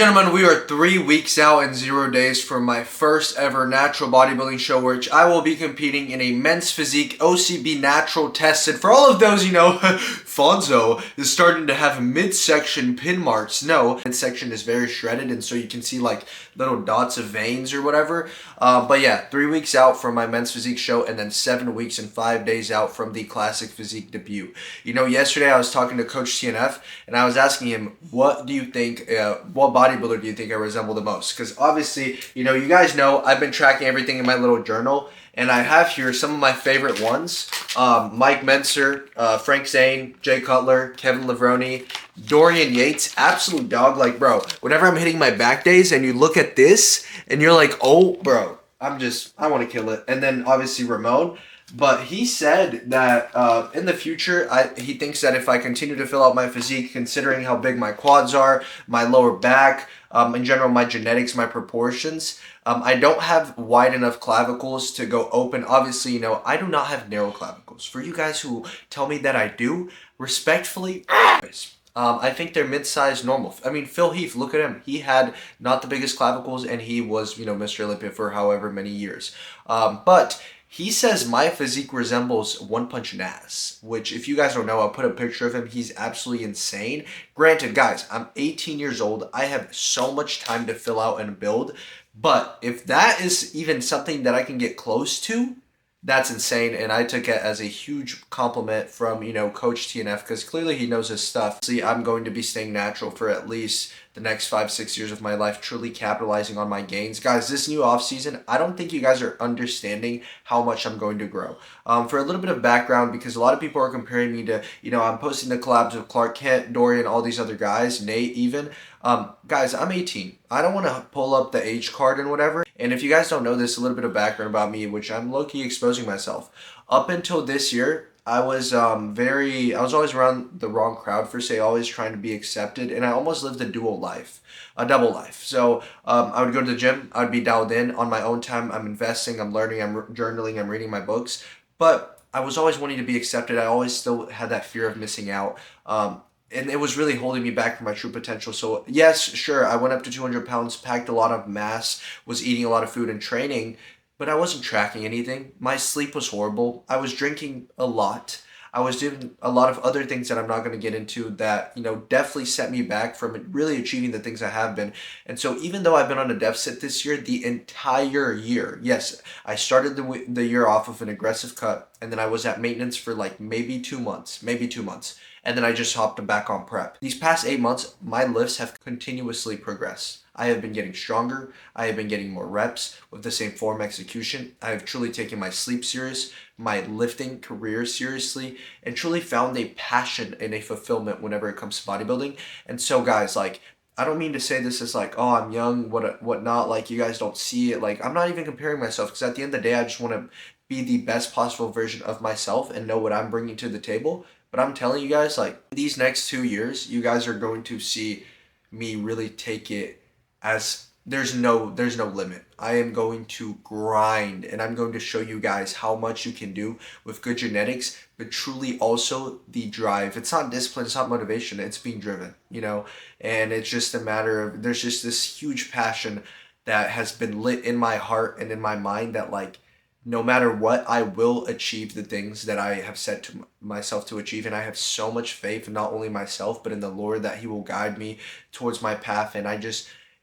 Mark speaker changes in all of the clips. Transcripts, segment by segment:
Speaker 1: and gentlemen, we are 3 weeks out and 0 days from my first ever natural bodybuilding show, which I will be competing in a men's physique OCB natural tested. For all of those, Fonzo is starting to have midsection pin marks. No, midsection is very shredded, and so you can see like little dots of veins or whatever. But yeah, 3 weeks out from my men's physique show, and then 7 weeks and 5 days out from the classic physique debut. Yesterday I was talking to Coach TNF, and I was asking him, what do you think, what bodybuilder do you think I resemble the most? Because obviously, you guys know I've been tracking everything in my little journal, and I have here some of my favorite ones. Mike Menser, Frank Zane, Jay Cutler, Kevin Levrone, Dorian Yates, absolute dog. Like, bro, whenever I'm hitting my back days and you look at this and you're like, oh, bro, I want to kill it. And then obviously Ramon. But he said that in the future, he thinks that if I continue to fill out my physique, considering how big my quads are, my lower back, in general, my genetics, my proportions, I don't have wide enough clavicles to go open. Obviously, I do not have narrow clavicles. For you guys who tell me that I do, respectfully, I think they're mid-sized normal. I mean, Phil Heath, look at him. He had not the biggest clavicles, and he was, Mr. Olympia for however many years. But he says my physique resembles One Punch Nas, which if you guys don't know, I'll put a picture of him. He's absolutely insane. Granted, guys, I'm 18 years old. I have so much time to fill out and build. But if that is even something that I can get close to, that's insane, and I took it as a huge compliment from, Coach TNF, because clearly he knows his stuff. See, I'm going to be staying natural for at least the next 5-6 years of my life, truly capitalizing on my gains. Guys, this new off season, I don't think you guys are understanding how much I'm going to grow. For a little bit of background, because a lot of people are comparing me to, I'm posting the collabs with Clark Kent, Dorian, all these other guys, Nate even. Guys, I'm 18. I don't want to pull up the age card and whatever. And if you guys don't know this, a little bit of background about me, which I'm low-key exposing myself. Up until this year, I was always around the wrong crowd for say, always trying to be accepted, and I almost lived a double life. So I would go to the gym, I would be dialed in on my own time. I'm investing, I'm learning, I'm journaling, I'm reading my books, but I was always wanting to be accepted. I always still had that fear of missing out. And it was really holding me back from my true potential. So yes, sure, I went up to 200 pounds, packed a lot of mass, was eating a lot of food and training, but I wasn't tracking anything. My sleep was horrible. I was drinking a lot. I was doing a lot of other things that I'm not going to get into that, definitely set me back from really achieving the things I have been. And so even though I've been on a deficit this year, the entire year, yes, I started the year off with an aggressive cut, and then I was at maintenance for like maybe 2 months. And then I just hopped back on prep. These past 8 months, my lifts have continuously progressed. I have been getting stronger. I have been getting more reps with the same form execution. I have truly taken my sleep serious, my lifting career seriously, and truly found a passion and a fulfillment whenever it comes to bodybuilding. And so guys, I don't mean to say this as like, oh, I'm young, whatnot, like you guys don't see it. Like, I'm not even comparing myself, because at the end of the day, I just want to be the best possible version of myself and know what I'm bringing to the table. But I'm telling you guys, these next 2 years, you guys are going to see me really take it as there's no limit. I am going to grind, and I'm going to show you guys how much you can do with good genetics, but truly also the drive. It's not discipline, it's not motivation, it's being driven, and it's just a matter of, there's just this huge passion that has been lit in my heart and in my mind that no matter what, I will achieve the things that I have set to myself to achieve. And I have so much faith in not only myself, but in the Lord, that he will guide me towards my path. And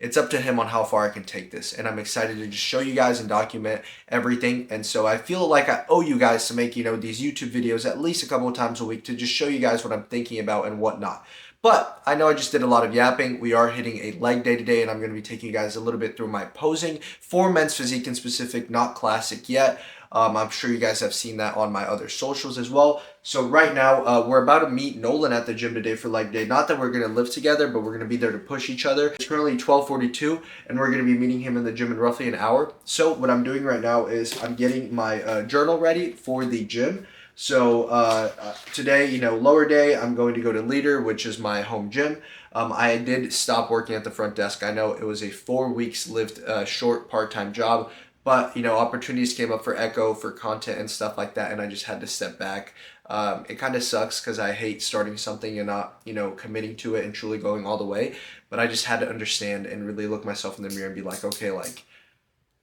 Speaker 1: it's up to him on how far I can take this. And I'm excited to just show you guys and document everything. And so I feel like I owe you guys to make, these YouTube videos at least a couple of times a week to just show you guys what I'm thinking about and whatnot. But I know I just did a lot of yapping. We are hitting a leg day today, and I'm going to be taking you guys a little bit through my posing for men's physique in specific, not classic yet. I'm sure you guys have seen that on my other socials as well. So right now, we're about to meet Nolan at the gym today for leg day. Not that we're going to lift together, but we're going to be there to push each other. It's currently 12:42, and we're going to be meeting him in the gym in roughly an hour. So what I'm doing right now is I'm getting my journal ready for the gym. So today, lower day, I'm going to go to Leader, which is my home gym. I did stop working at the front desk. I know it was a 4 weeks lived short part-time job, But, you know, opportunities came up for Echo, for content and stuff like that, and I just had to step back. It kind of sucks because I hate starting something and not, you know, committing to it and truly going all the way. But I just had to understand and really look myself in the mirror and be like, okay, like,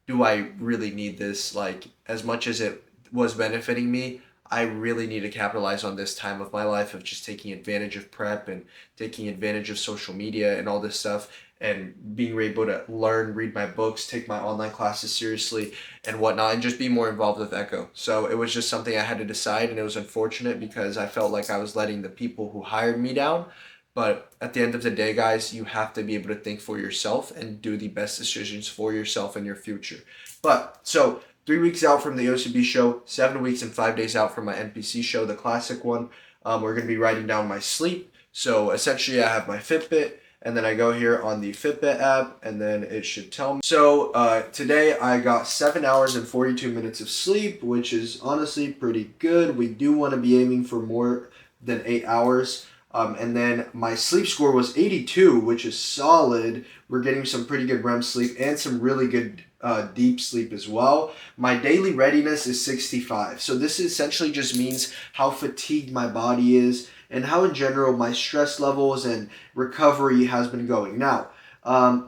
Speaker 1: do I really need this? Like, as much as it was benefiting me, I really need to capitalize on this time of my life of just taking advantage of prep and taking advantage of social media and all this stuff and being able to learn, read my books, take my online classes seriously and whatnot, and just be more involved with Echo. So it was just something I had to decide, and it was unfortunate because I felt like I was letting the people who hired me down. But at the end of the day, guys, you have to be able to think for yourself and do the best decisions for yourself and your future. But so 3 weeks out from the OCB show, 7 weeks and 5 days out from my NPC show, the classic one. We're going to be writing down my sleep. So essentially I have my Fitbit, and then I go here on the Fitbit app, and then it should tell me. So today I got 7 hours and 42 minutes of sleep, which is honestly pretty good. We do want to be aiming for more than 8 hours. And then my sleep score was 82, which is solid. We're getting some pretty good REM sleep and some really good deep sleep as well. My daily readiness is 65. So this essentially just means how fatigued my body is and how in general my stress levels and recovery has been going. Now,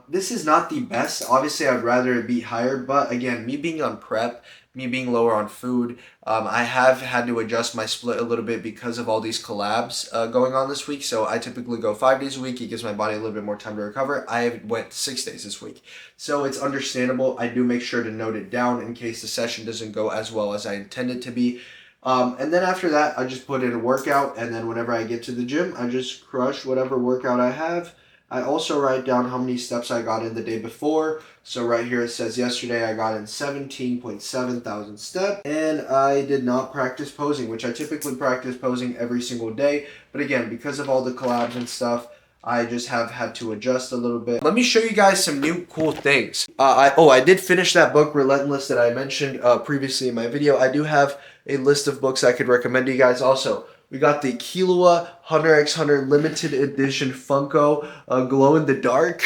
Speaker 1: this is not the best. Obviously, I'd rather it be higher, but again, me being on prep, me being lower on food, I have had to adjust my split a little bit because of all these collabs going on this week. So I typically go 5 days a week. It gives my body a little bit more time to recover. I went 6 days this week. So it's understandable. I do make sure to note it down in case the session doesn't go as well as I intend it to be. And then after that, I just put in a workout. And then whenever I get to the gym, I just crush whatever workout I have. I also write down how many steps I got in the day before. So right here it says yesterday I got in 17.7 thousand steps, and I did not practice posing, which I typically practice posing every single day. But again, because of all the collabs and stuff, I just have had to adjust a little bit. Let me show you guys some new cool things. I did finish that book, Relentless, that I mentioned previously in my video. I do have a list of books I could recommend to you guys also. We got the Killua Hunter x Hunter limited edition Funko glow in the dark.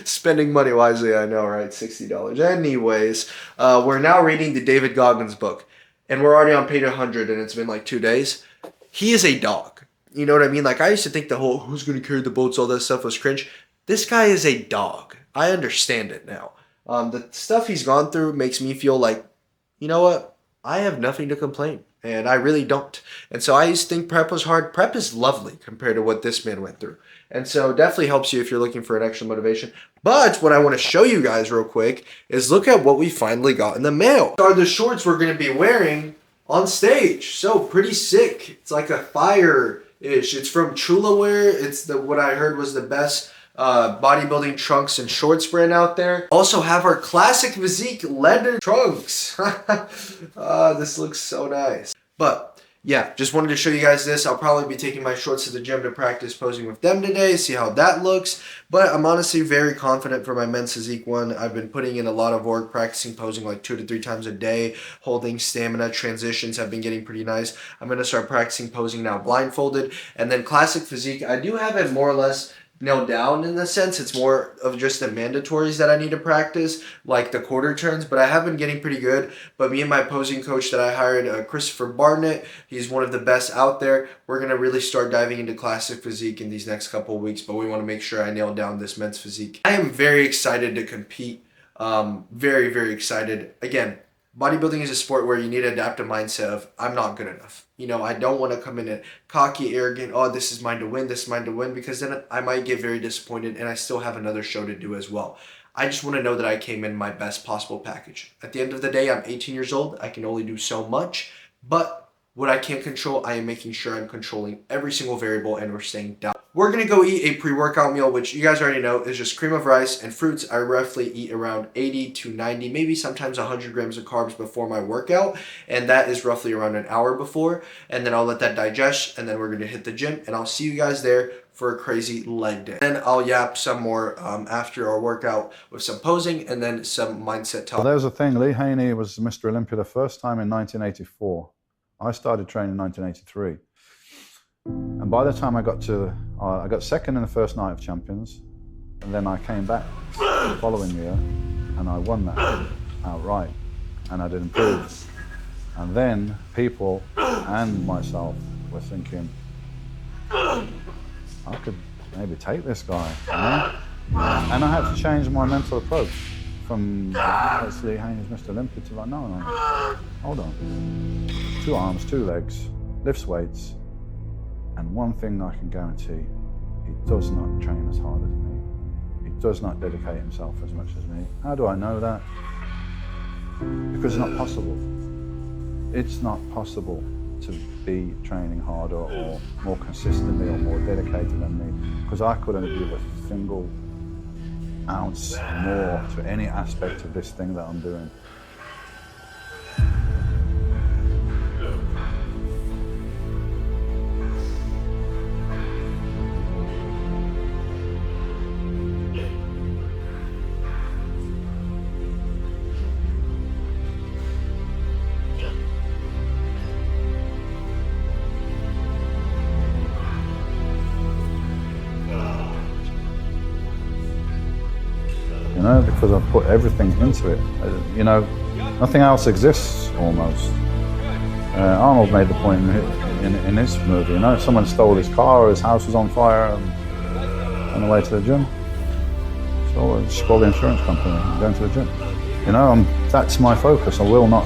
Speaker 1: Spending money wisely, I know, right? $60. Anyways, we're now reading the David Goggins book, and we're already on page 100, and it's been like 2 days. He is a dog. You know what I mean? Like, I used to think the whole who's going to carry the boats, all that stuff was cringe. This guy is a dog. I understand it now. The stuff he's gone through makes me feel like, you know what? I have nothing to complain. And I really don't. And so I used to think prep was hard. Prep is lovely compared to what this man went through. And so definitely helps you if you're looking for an extra motivation. But what I want to show you guys real quick is look at what we finally got in the mail. These are the shorts we're going to be wearing on stage. So pretty sick. It's like a fire-ish. It's from Chulaware. It's what I heard was the best bodybuilding trunks and shorts brand out there. Also have our classic Physique leather trunks. This looks so nice. But yeah, just wanted to show you guys this. I'll probably be taking my shorts to the gym to practice posing with them today, see how that looks. But I'm honestly very confident for my men's Physique one. I've been putting in a lot of work, practicing posing like 2 to 3 times a day, holding stamina. Transitions have been getting pretty nice. I'm going to start practicing posing now blindfolded. And then classic Physique, I do have it more or less nailed down in the sense. It's more of just the mandatories that I need to practice, like the quarter turns, but I have been getting pretty good. But me and my posing coach that I hired, Christopher Barnett, he's one of the best out there. We're going to really start diving into classic Physique in these next couple of weeks, but we want to make sure I nail down this men's Physique. I am very excited to compete. Very, very excited. Again, bodybuilding is a sport where you need to adapt a mindset of, I'm not good enough. You know, I don't want to come in and cocky, arrogant, oh, this is mine to win, this is mine to win, because then I might get very disappointed and I still have another show to do as well. I just want to know that I came in my best possible package. At the end of the day, I'm 18 years old. I can only do so much, but what I can't control, I am making sure I'm controlling every single variable and we're staying down. We're going to go eat a pre-workout meal, which you guys already know is just cream of rice and fruits. I roughly eat around 80 to 90, maybe sometimes 100 grams of carbs before my workout. And that is roughly around an hour before. And then I'll let that digest. And then we're going to hit the gym. And I'll see you guys there for a crazy leg day. Then I'll yap some more after our workout with some posing and then some mindset talk.
Speaker 2: Well, there's a thing. Lee Haney was Mr. Olympia the first time in 1984. I started training in 1983. And by the time I got second in the first night of champions, and then I came back the following year and I won that. outright, and I did improve. And then people and myself were thinking, I could maybe take this guy, you know? And I had to change my mental approach from obviously, hey, he's Mr. Olympia, to like, no, hold on. 2 arms, 2 legs, lifts weights, and one thing I can guarantee, he does not train as hard as me. He does not dedicate himself as much as me. How do I know that? Because it's not possible. It's not possible to be training harder or more consistently or more dedicated than me, because I couldn't give a single ounce more to any aspect of this thing that I'm doing. You know, because I've put everything into it. You know, nothing else exists almost. Arnold made the point in his movie, you know, if someone stole his car or his house was on fire on the way to the gym, so just call the insurance company and go to the gym. You know, that's my focus. I will not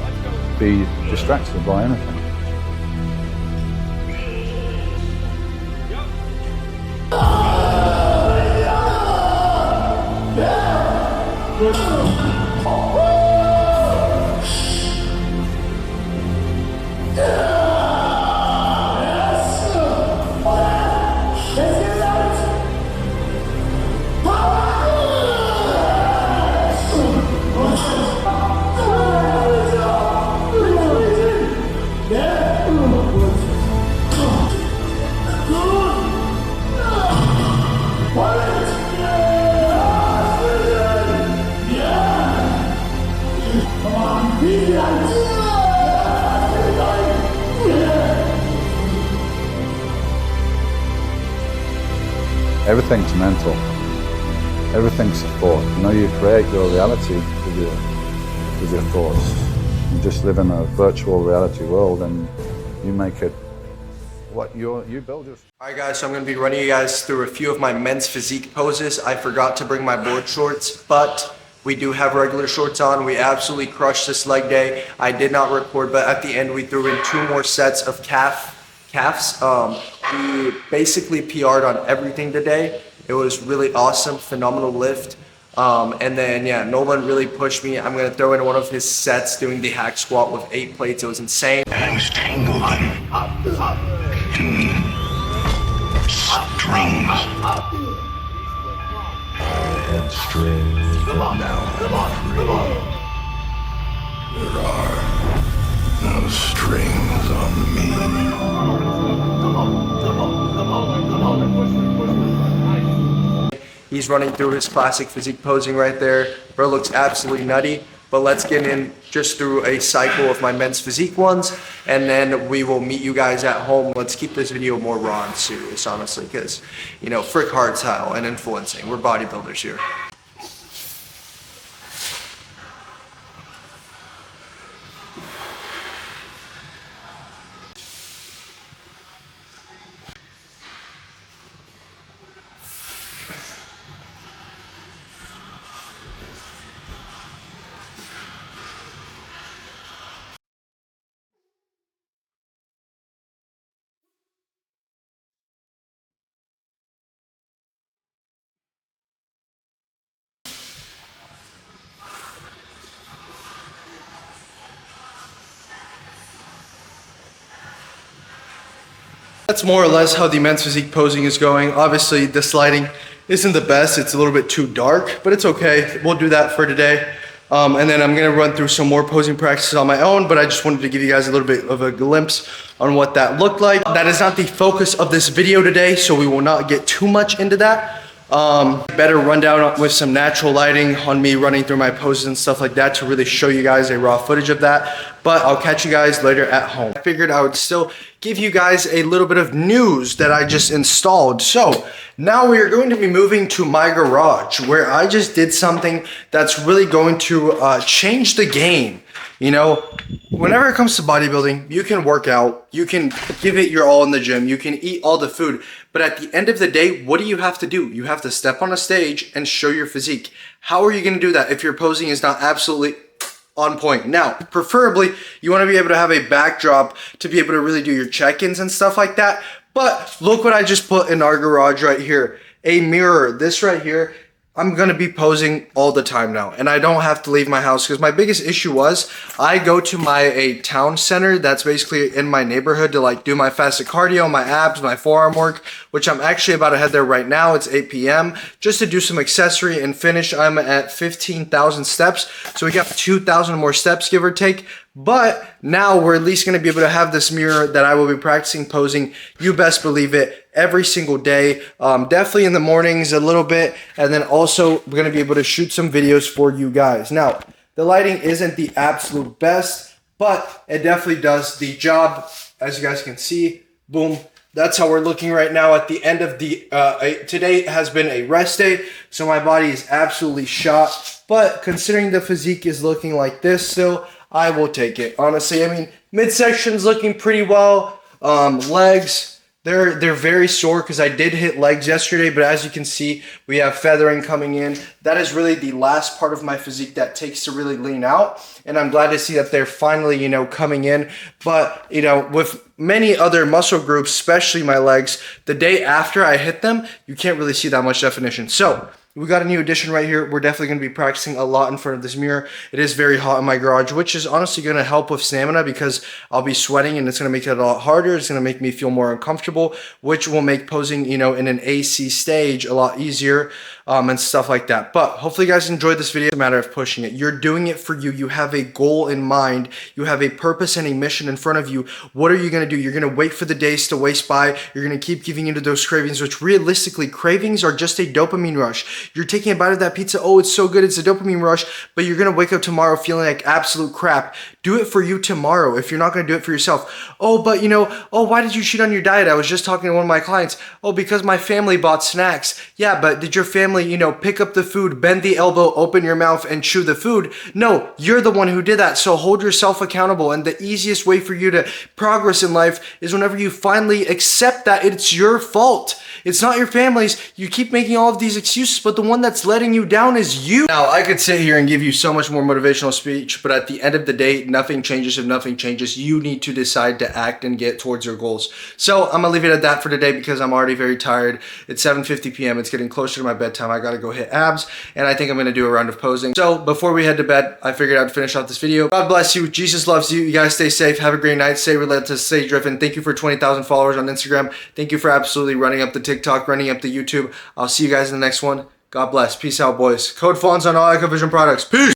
Speaker 2: be distracted by anything. Everything's mental. Everything's a thought. You know, you create your reality with your thoughts. You just live in a virtual reality world, and you make it what you build your.
Speaker 1: Alright guys, so I'm going to be running you guys through a few of my men's physique poses. I forgot to bring my board shorts, but we do have regular shorts on. We absolutely crushed this leg day. I did not record, but at the end we threw in 2 more sets of calves. We basically PR'd on everything today. It was really awesome, phenomenal lift. And then, yeah, Nolan really pushed me. I'm going to throw in one of his sets doing the hack squat with 8 plates. It was insane.
Speaker 3: I was tangled in strings. I had strings, but now I'm free. There are no strings on me.
Speaker 1: He's running through his classic physique posing right there. Bro looks absolutely nutty. But let's get in just through a cycle of my men's physique ones, and then we will meet you guys at home. Let's keep this video more raw and serious, honestly, because, you know, frick hardstyle and influencing. We're bodybuilders here. That's more or less how the men's physique posing is going. Obviously, this lighting isn't the best. It's a little bit too dark, but it's okay. We'll do that for today. And then I'm gonna run through some more posing practices on my own, but I just wanted to give you guys a little bit of a glimpse on what that looked like. That is not the focus of this video today, so we will not get too much into that. Better rundown with some natural lighting on me running through my poses and stuff like that to really show you guys a raw footage of that. But I'll catch you guys later at home. I figured I would still give you guys a little bit of news that I just installed. So now we are going to be moving to my garage, where I just did something that's really going to change the game. You know, whenever it comes to bodybuilding, you can work out, you can give it your all in the gym, you can eat all the food, but at the end of the day, what do you have to do? You have to step on a stage and show your physique. How are you going to do that if your posing is not absolutely on point? Now, preferably, you want to be able to have a backdrop to be able to really do your check-ins and stuff like that. But look what I just put in our garage right here. A mirror. This right here, I'm going to be posing all the time now, and I don't have to leave my house, because my biggest issue was I go to a town center that's basically in my neighborhood to like do my fasted cardio, my abs, my forearm work, which I'm actually about to head there right now. It's 8 p.m. just to do some accessory and finish. I'm at 15,000 steps, so we got 2,000 more steps, give or take. But now we're at least going to be able to have this mirror that I will be practicing posing, you best believe it, every single day. Definitely in the mornings a little bit, and then also we're going to be able to shoot some videos for you guys. Now, the lighting isn't the absolute best, but it definitely does the job. As you guys can see, boom. That's how we're looking right now at the end of the, today has been a rest day, so my body is absolutely shot. But considering the physique is looking like this still, I will take it. Honestly, I mean, midsection's looking pretty well. Legs, they're very sore because I did hit legs yesterday, but as you can see, we have feathering coming in. That is really the last part of my physique that takes to really lean out, and I'm glad to see that they're finally, you know, coming in. But, you know, with many other muscle groups, especially my legs, the day after I hit them, you can't really see that much definition. So we got a new addition right here. We're definitely going to be practicing a lot in front of this mirror. It is very hot in my garage, which is honestly going to help with stamina because I'll be sweating and it's going to make it a lot harder. It's going to make me feel more uncomfortable, which will make posing, you know, in an AC stage a lot easier and stuff like that. But hopefully you guys enjoyed this video. It's a matter of pushing it. You're doing it for you. You have a goal in mind. You have a purpose and a mission in front of you. What are you going to do? You're going to wait for the days to waste by. You're going to keep giving into those cravings, which realistically, cravings are just a dopamine rush. You're taking a bite of that pizza. Oh, it's so good. It's a dopamine rush, but you're going to wake up tomorrow feeling like absolute crap. Do it for you tomorrow if you're not going to do it for yourself. Oh, but you know, oh, why did you cheat on your diet? I was just talking to one of my clients. Oh, because my family bought snacks. Yeah, but did your family, you know, pick up the food, bend the elbow, open your mouth, and chew the food? No, you're the one who did that. So hold yourself accountable. And the easiest way for you to progress in life is whenever you finally accept that it's your fault. It's not your family's. You keep making all of these excuses, but the one that's letting you down is you. Now, I could sit here and give you so much more motivational speech, but at the end of the day, nothing changes if nothing changes. You need to decide to act and get towards your goals. So I'm gonna leave it at that for today because I'm already very tired. It's 7:50 p.m. It's getting closer to my bedtime. I gotta go hit abs, and I think I'm gonna do a round of posing. So before we head to bed, I figured I'd finish off this video. God bless you. Jesus loves you. You guys stay safe. Have a great night. Stay relentless. Stay driven. Thank you for 20,000 followers on Instagram. Thank you for absolutely running up the TikTok, running up the YouTube. I'll see you guys in the next one. God bless. Peace out, boys. Code Fawns on all Ecovision products. Peace.